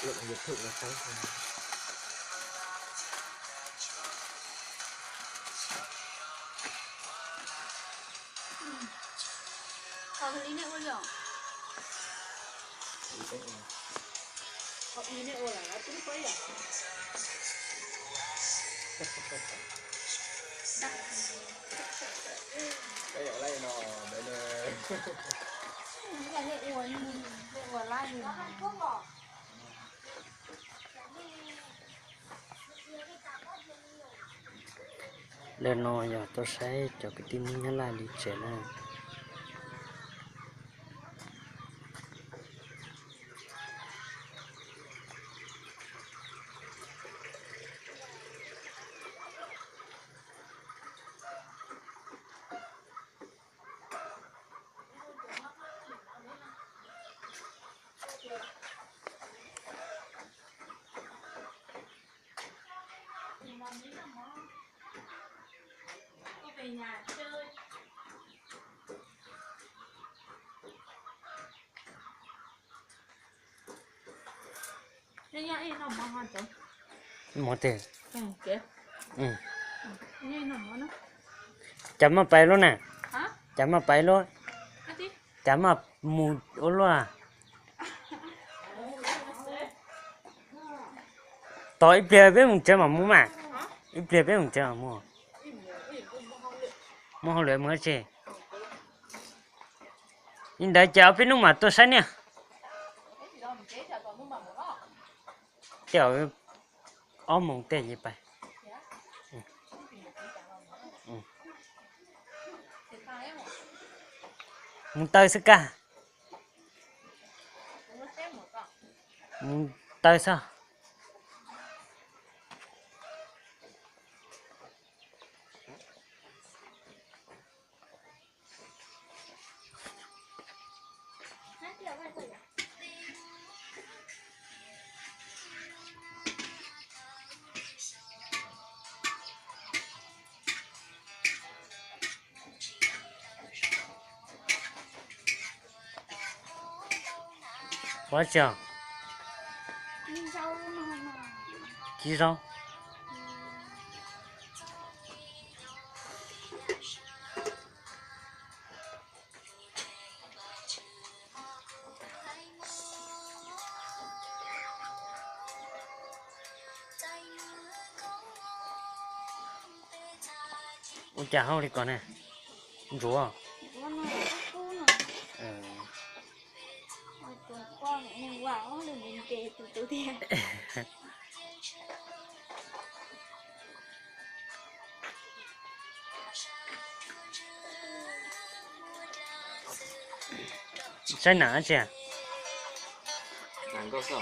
lượng nhiệt thượng là sáng Có cái lý này bao giờ? Có lý này ôi là nó cũng phải à? cái ở đây nó bên cái này ôi nhìn ôi lại nhìn lên nó giờ tôi sẽ cho cái tin nhắn lại đi trẻ này về nhà chơi. Nhà ấy nó bao nhiêu tiền? một tiền Kìa. ừ Nhà ấy nó bao nhiêu? chấm mà bay luôn nè Hả? chấm mà bay luôn Cái gì? chấm mà mù ố luôn à tôi ít bia với một chấm mà mua mà ít bia với một chấm mà mua mua hồi mới chơi nhưng đã chào với lúc mà tôi say nè chào ôm một tên gì vậy một tay sức ca một tay sao quá trời chi rau ôi chả hao đi con này rúa Con này wow nó đừng kề từ tiền. sai nã chứ hàng cơ sở